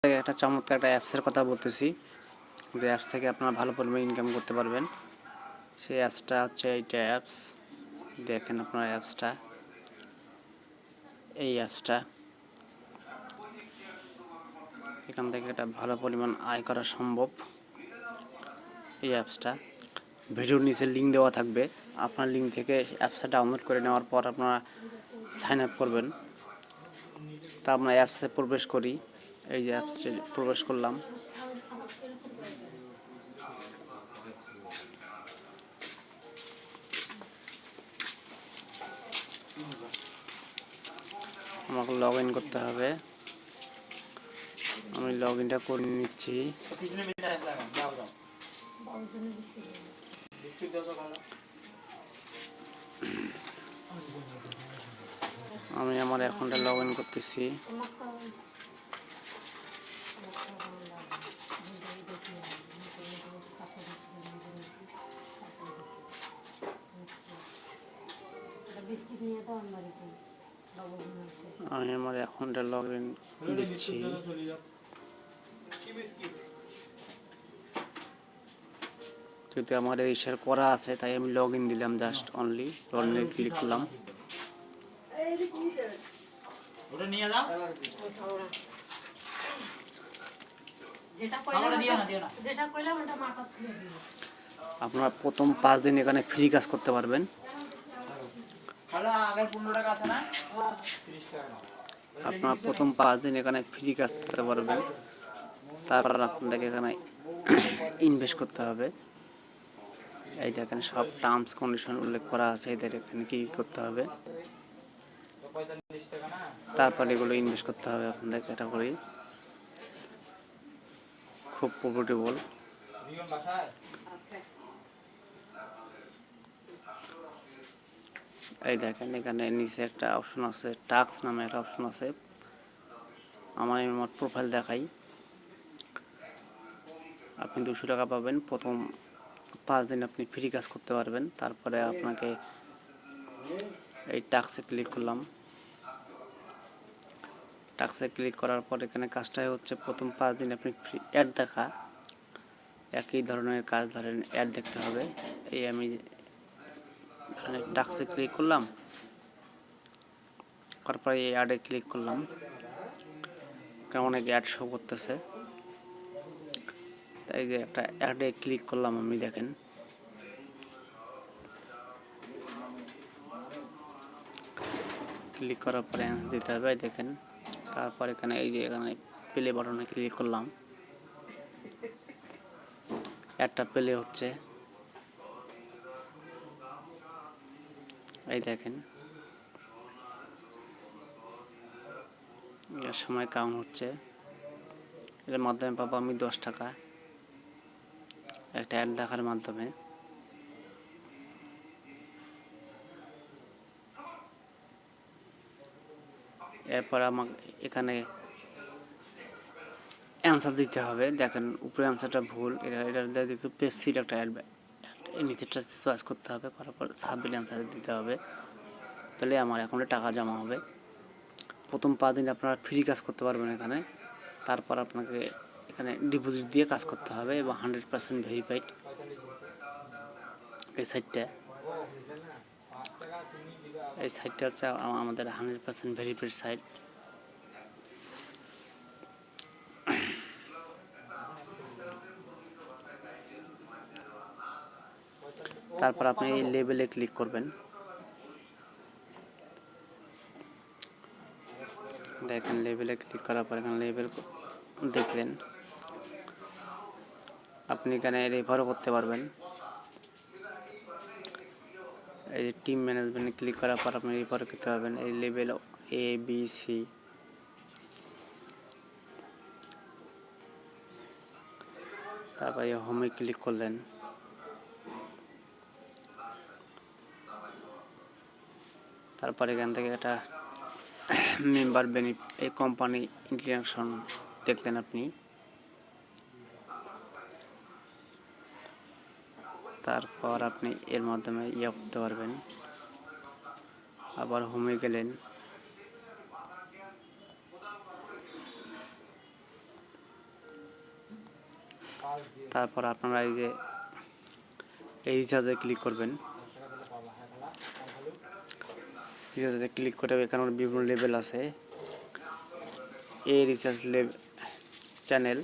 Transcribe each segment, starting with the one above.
একটা চমৎকার একটা অ্যাপসের কথা বলতেছি, যে অ্যাপস থেকে আপনারা ভালো পরিমাণে ইনকাম করতে পারবেন। সেই অ্যাপসটা হচ্ছে এইটা অ্যাপস। দেখেন আপনারা অ্যাপসটা, এই অ্যাপসটা এখান থেকে একটা ভালো পরিমাণ আয় করা সম্ভব। এই অ্যাপসটা ভিডিওর নিচে লিঙ্ক দেওয়া থাকবে, আপনার লিঙ্ক থেকে অ্যাপসটা ডাউনলোড করে নেওয়ার পর আপনারা সাইন আপ করবেন। তা আমরা অ্যাপসে প্রবেশ করি। এই যে অ্যাপসে প্রবেশ করলাম। আমাকে লগ ইন করতে হবে। আমি লগ ইনটা করে নিচ্ছি। আমি আমার অ্যাকাউন্টে লগ ইন করতেছি। আমি আমার অ্যাকাউন্টে লগ ইন দিচ্ছি। যদি আমার রেজিস্টার করা আছে তাই আমি লগ ইন দিলাম, জাস্ট অনলি লগ ইনে ক্লিক করলাম। আপনারা প্রথম 5 দিন এখানে ফ্রি কাজ করতে পারবেন। আপনারা প্রথম 5 দিন এখানে ফ্রি কাজ করতে পারবেন। তারপর আপনাদেরকে এখানে ইনভেস্ট করতে হবে। এই দেখেন সব টার্মস কন্ডিশন উল্লেখ করা আছে, এদের এখানে কি করতে হবে, তারপর এগুলো ইনভেস্ট করতে হবে আপনাদের। এটা করেই খুব প্রফিটেবল। এই দেখেন এখানে নিচে একটা অপশন আছে, টাস্ক নামে একটা অপশন আছে। আমার প্রোফাইল দেখাই। আপনি 200 টাকা পাবেন। প্রথম 5 দিন আপনি ফ্রি কাজ করতে পারবেন। তারপরে আপনাকে এই টাস্কে ক্লিক করলাম। টাস্কে ক্লিক করার পর এখানে কাজটাই হচ্ছে প্রথম 5 দিন আপনি ফ্রি অ্যাড দেখা, একই ধরনের কাজ ধরেন অ্যাড দেখতে হবে। এই আমি ধরেন টাস্কে ক্লিক করলাম, তারপরে এই অ্যাডে ক্লিক করলাম। অনেক অ্যাড শো করতেছে, তাই যে একটা অ্যাডে ক্লিক করলাম আমি। দেখেন ক্লিক করার পরে দিতে হবে। দেখেন তারপর এখানে এই যে এখানে প্লে বাটনে ক্লিক করলাম, একটা প্লে হচ্ছে। এই দেখেন এর সময় কাউন্ট হচ্ছে। এর মাধ্যমে পাবো আমি 10 টাকা একটা অ্যাড দেখার মাধ্যমে। এরপর আমাকে এখানে অ্যান্সার দিতে হবে। দেখেন উপরে অ্যান্সারটা ভুল, এটা দিতে পেপসির একটা অ্যাড, এই নিচেরটা চয়েস করতে হবে, করার পর সাবমিট অ্যান্সার দিতে হবে। তাহলে আমার অ্যাকাউন্টে টাকা জমা হবে। প্রথম 5 দিন আপনারা ফ্রি কাজ করতে পারবেন এখানে। তারপর আপনাকে এখানে ডিপোজিট দিয়ে কাজ করতে হবে এবং 100% ভেরিফাইড এই সাইটটা। এই সাইটটা হচ্ছে আমাদের 100% ভেরিফাইড সাইট। তারপর আপনি এই লেবেলে ক্লিক করবেন। দেখেন লেবেলে ক্লিক করার পর এখানে লেবেল দেখলেন, আপনি এখানে রেফারও করতে পারবেন। এই যে টিম ম্যানেজমেন্টে ক্লিক করার পর আপনি রেফার করতে পারবেন। এই লেভেল এ বি সি, তারপরে হোমে ক্লিক করলেন। তারপর এখান থেকে একটা মেম্বার বেনিফিট, এই কোম্পানি ইন্ট্রোডাকশন দেখলেন আপনি। তারপর আপনি এর মাধ্যমে ইয়ে করতে পারবেন। আবার হোমে গেলেন, তারপর আপনারা এই যে এই রিচার্জে ক্লিক করবেন। রিচার্জে ক্লিক করে এখানে বিভিন্ন লেভেল আছে। এই রিচার্জ চ্যানেল,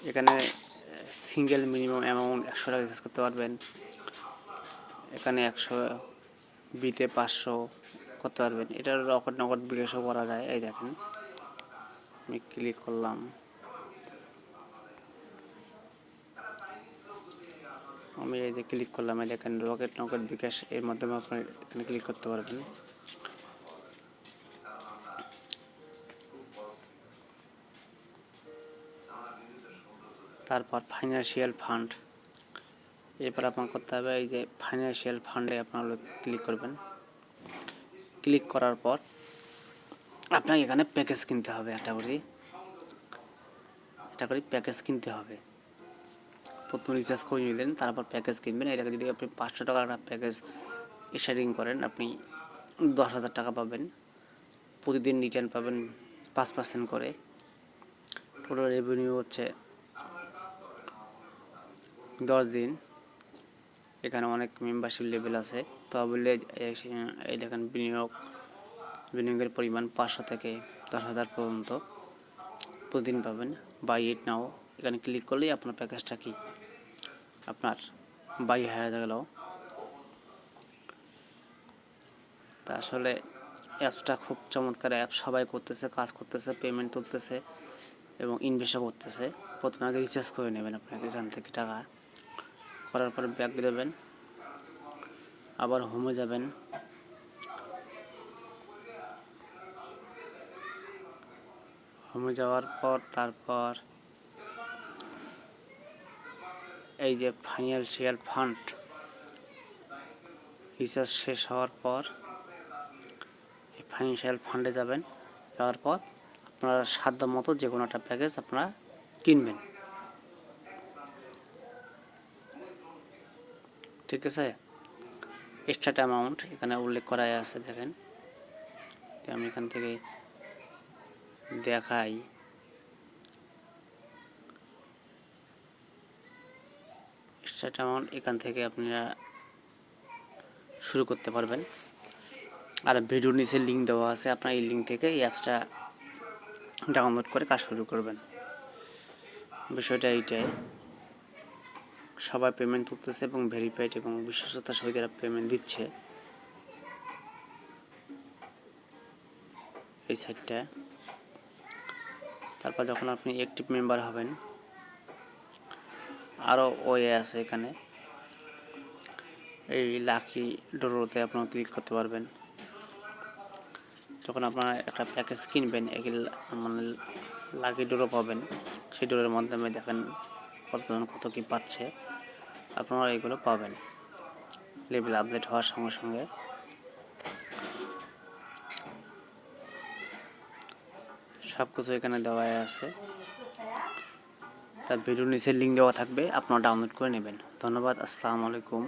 এখানে সিঙ্গেল মিনিমাম অ্যামাউন্ট 100 টাকা রিচার্জ করতে পারবেন। এখানে 100 বিতে 500 করতে পারবেন। এটার নগদ বিকাশও করা যায়। এই দেখেন, আমি ক্লিক করলাম, আমি এই যে ক্লিক করলাম, এই দেখেন রকেট নগদ বিকাশ, এর মাধ্যমে আপনি এখানে ক্লিক করতে পারবেন। তারপর ফাইন্যান্সিয়াল ফান্ড, এরপর আপনার করতে হবে এই যে ফাইন্যান্সিয়াল ফান্ডে আপনারা ক্লিক করবেন। ক্লিক করার পর আপনাকে এখানে প্যাকেজ কিনতে হবে, একটা করে প্যাকেজ কিনতে হবে। প্রথম রিচার্জ করে নিলেন, তারপর প্যাকেজ কিনবেন। এটাকে যদি আপনি 500 টাকার একটা প্যাকেজ স্টার্টিং করেন, আপনি 10,000 টাকা পাবেন। প্রতিদিন রিটার্ন পাবেন 5% করে। টোটাল রেভিনিউ হচ্ছে 10 দিন। এখানে অনেক মেম্বারশিপ লেভেল আছে। তবে এই দেখেন বিনিয়োগের পরিমাণ 500 থেকে 10,000 পর্যন্ত প্রতিদিন পাবেন। বাই ইট নাও, এখানে ক্লিক করলেই আপনার প্যাকেজটা কি আপনার বাই হয়ে গেল। তা আসলে অ্যাপসটা খুব চমৎকার অ্যাপ, সবাই করতেছে, কাজ করতেছে, পেমেন্ট তুলতেছে এবং ইনভেস্টও করতেছে। প্রথমে আগে রিচার্জ করে নেবেন আপনাকে এখান থেকে টাকা, করার পর ব্যাক দেবেন, আবার হোমে যাবেন। হোমে যাওয়ার পর তারপর এই যে ফাইন্যান্সিয়াল ফান্ড, রিচার্জ শেষ হওয়ার পর এই ফাইন্যান্সিয়াল ফান্ডে যাবেন। যাওয়ার পর আপনারা সাধ্য মতো যে কোনো একটা প্যাকেজ আপনারা কিনবেন, ঠিক আছে। এক্সট্রা অ্যামাউন্ট এখানে উল্লেখ করাই আছে, দেখেন। আমি এখান থেকে দেখাই, এক্সট্রা অ্যামাউন্ট এখান থেকে আপনারা শুরু করতে পারবেন। আর ভিডিওর নিচে লিঙ্ক দেওয়া আছে, আপনার এই লিঙ্ক থেকে এই অ্যাপসটা ডাউনলোড করে কাজ শুরু করবেন। বিষয়টা এইটাই, সবাই পেমেন্ট তুলতেছে এবং ভেরিফাইড এবং বিশ্বস্ততার সহিত এরা পেমেন্ট দিচ্ছে। এই সাইটটা, তারপর যখন আপনি অ্যাক্টিভ মেম্বার হবেন, আরও ওয়ে আছে এখানে। এই লাকি ড্রোতে আপনারা ক্লিক করতে পারবেন। যখন আপনারা একটা প্যাকেজ কিনবেন, মানে লাকি ড্রো পাবেন। সেই ড্রোর মাধ্যমে দেখেন কতজন কত কী পাচ্ছে, আপনারা এগুলো পাবেন লেভেল আপডেট হওয়ার সঙ্গে সঙ্গে। সব কিছু এখানে দেওয়া আছে, তার ভিডিওর নিচে লিঙ্ক দেওয়া থাকবে, আপনারা ডাউনলোড করে নেবেন। ধন্যবাদ, আসসালামু আলাইকুম।